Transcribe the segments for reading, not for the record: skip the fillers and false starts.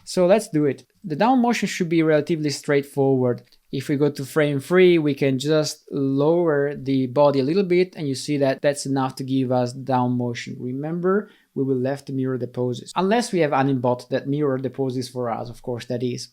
So let's do it. The down motion should be relatively straightforward. If we go to frame 3, we can just lower the body a little bit, and you see that that's enough to give us down motion. Remember, we will have to mirror the poses. Unless we have Animbot that mirror the poses for us, of course that is.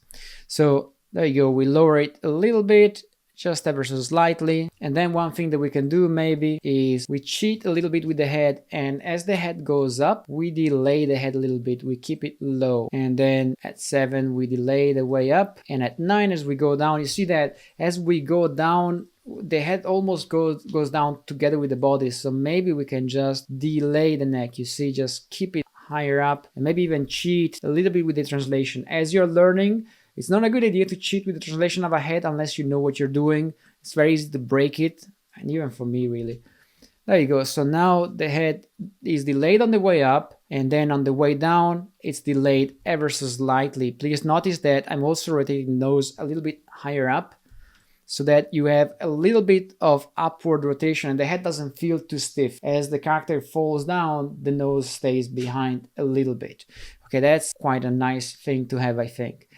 So there you go, we lower it a little bit, just ever so slightly. And then one thing that we can do maybe is we cheat a little bit with the head, and as the head goes up, we delay the head a little bit, we keep it low. And then at 7 we delay the way up, and at 9 as we go down, you see that as we go down, the head almost goes down together with the body. So maybe we can just delay the neck, you see, just keep it higher up, and maybe even cheat a little bit with the translation. As you're learning, it's not a good idea to cheat with the translation of a head unless you know what you're doing. It's very easy to break it, and even for me really. There you go. So now the head is delayed on the way up, and then on the way down it's delayed ever so slightly. Please notice that I'm also rotating the nose a little bit higher up, so that you have a little bit of upward rotation and the head doesn't feel too stiff. As the character falls down, the nose stays behind a little bit. Okay, that's quite a nice thing to have, I think.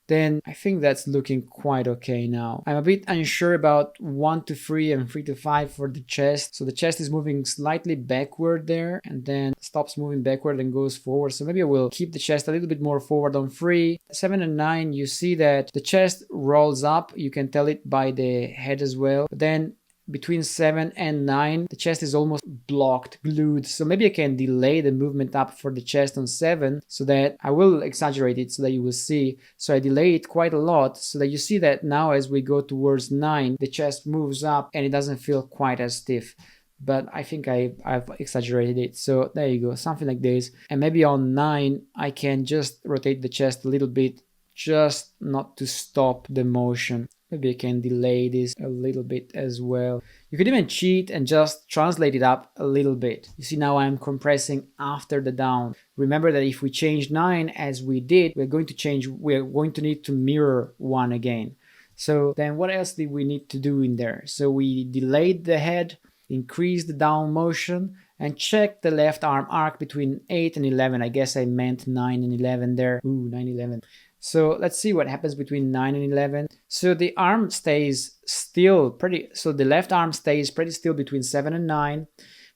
Then I think that's looking quite okay now. I'm a bit unsure about 1 to 3 and 3 to 5 for the chest. So the chest is moving slightly backward there, and then stops moving backward and goes forward. So maybe I will keep the chest a little bit more forward on 3. 7 and 9, you see that the chest rolls up. You can tell it by the head as well. But then between 7 and 9, the chest is almost blocked, glued. So maybe I can delay the movement up for the chest on 7, so that I will exaggerate it so that you will see. So I delay it quite a lot so that you see that now as we go towards 9, the chest moves up and it doesn't feel quite as stiff. But I think I've exaggerated it. So there you go, something like this. And maybe on 9, I can just rotate the chest a little bit, just not to stop the motion. Maybe I can delay this a little bit as well. You could even cheat and just translate it up a little bit. You see now I'm compressing after the down. Remember that if we change 9 as we did, we're going to need to mirror 1 again. So then what else did we need to do in there? So we delayed the head, increased the down motion, and check the left arm arc between 8 and 11. I guess I meant 9 and 11 there. Ooh, 9, 11. So let's see what happens between 9 and 11. So the arm stays still so the left arm stays pretty still between 7 and 9.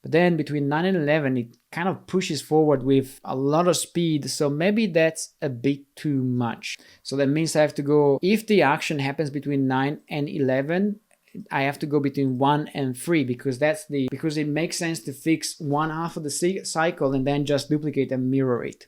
But then between 9 and 11, it kind of pushes forward with a lot of speed. So maybe that's a bit too much. So that means I have to go, if the action happens between 9 and 11, I have to go between 1 and 3 because it makes sense to fix one half of the cycle and then just duplicate and mirror it.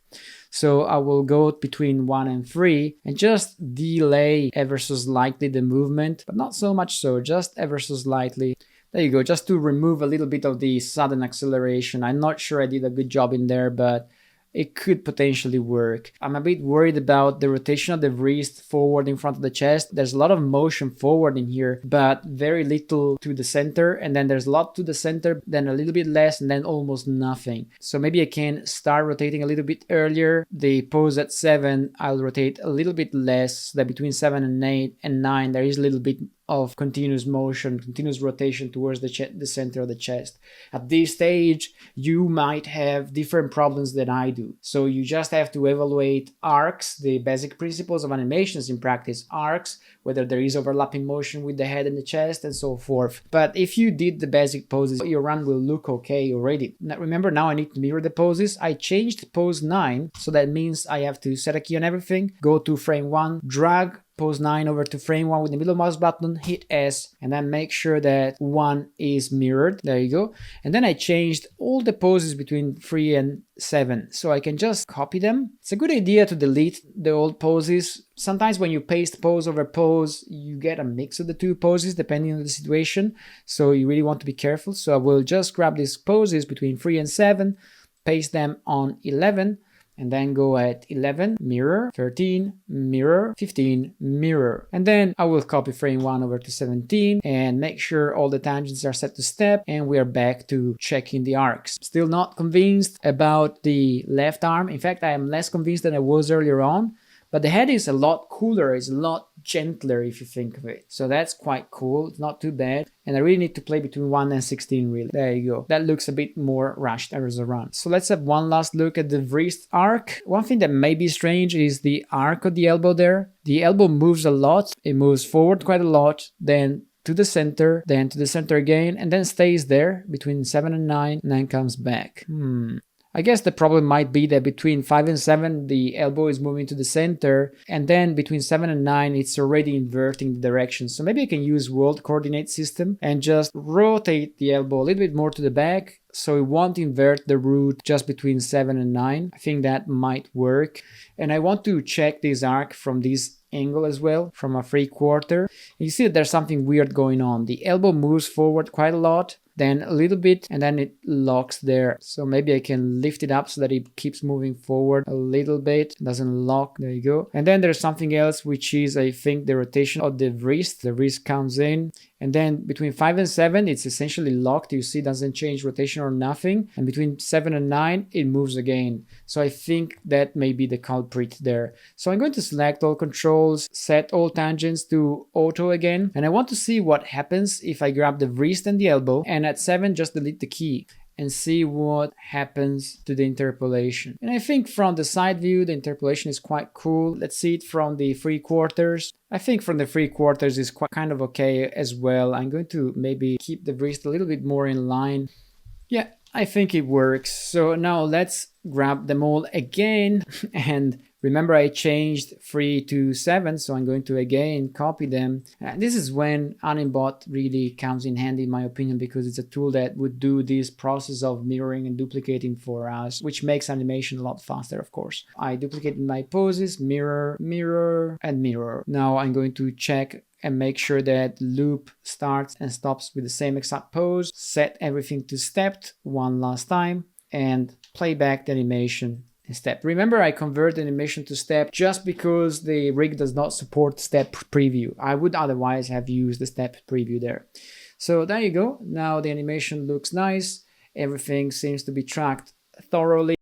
So I will go between 1 and 3 and just delay ever so slightly the movement, but not so much so, just ever so slightly. There you go, just to remove a little bit of the sudden acceleration. I'm not sure I did a good job in there, but it could potentially work. I'm a bit worried about the rotation of the wrist forward in front of the chest. There's a lot of motion forward in here, but very little to the center. And then there's a lot to the center, then a little bit less, and then almost nothing. So maybe I can start rotating a little bit earlier. The pose at 7, I'll rotate a little bit less, so that between 7 and 8 and 9, there is a little bit of continuous motion, continuous rotation towards the center of the chest. At this stage, you might have different problems than I do. So you just have to evaluate arcs, the basic principles of animations in practice, arcs, whether there is overlapping motion with the head and the chest and so forth. But if you did the basic poses, your run will look okay already. Now, remember, now I need to mirror the poses. I changed pose 9, so that means I have to set a key on everything, go to frame 1, drag pose 9 over to frame 1 with the middle mouse button, hit S, and then make sure that 1 is mirrored. There you go. And then I changed all the poses between 3 and 7, so I can just copy them. It's a good idea to delete the old poses. Sometimes when you paste pose over pose, you get a mix of the two poses depending on the situation, so you really want to be careful. So I will just grab these poses between 3 and 7, paste them on 11, and then go at 11, mirror, 13, mirror, 15, mirror. And then I will copy frame 1 over to 17 and make sure all the tangents are set to step, and we are back to checking the arcs. Still not convinced about the left arm. In fact, I am less convinced than I was earlier on, but the head is a lot cooler, it's a lot gentler if you think of it. So that's quite cool. It's not too bad. And I really need to play between 1 and 16 really. There you go. That looks a bit more rushed as a run. So let's have one last look at the wrist arc. One thing that may be strange is the arc of the elbow there. The elbow moves a lot. It moves forward quite a lot, then to the center, then to the center again, and then stays there between 7 and 9, and then comes back. I guess the problem might be that between 5 and 7 the elbow is moving to the center, and then between 7 and 9 it's already inverting the direction. So maybe I can use world coordinate system and just rotate the elbow a little bit more to the back so it won't invert the route just between 7 and 9. I think that might work. And I want to check this arc from this angle as well, from a 3/4. You see that there's something weird going on. The elbow moves forward quite a lot, then a little bit, and then it locks there. So maybe I can lift it up so that it keeps moving forward a little bit, doesn't lock. There you go. And then there's something else, which is, I think, the rotation of the wrist. The wrist comes in, and then between 5 and 7 it's essentially locked. You see, it doesn't change rotation or nothing. And between 7 and 9 it moves again. So I think that may be the culprit there. So I'm going to select all controls, set all tangents to auto again, and I want to see what happens if I grab the wrist and the elbow, and at 7 just delete the key and see what happens to the interpolation. And I think from the side view the interpolation is quite cool. Let's see it from the 3/4. I think from the 3/4 is quite kind of okay as well. I'm going to maybe keep the wrist a little bit more in line. Yeah, I think it works. So now let's grab them all again. And remember, I changed 3 to 7, so I'm going to again copy them. This is when Animbot really comes in handy, in my opinion, because it's a tool that would do this process of mirroring and duplicating for us, which makes animation a lot faster, of course. I duplicated my poses, mirror, mirror, and mirror. Now I'm going to check and make sure that loop starts and stops with the same exact pose, set everything to stepped one last time, and play back the animation in step. Remember, I convert the animation to step just because the rig does not support step preview. I would otherwise have used the step preview there. So there you go. Now the animation looks nice. Everything seems to be tracked thoroughly.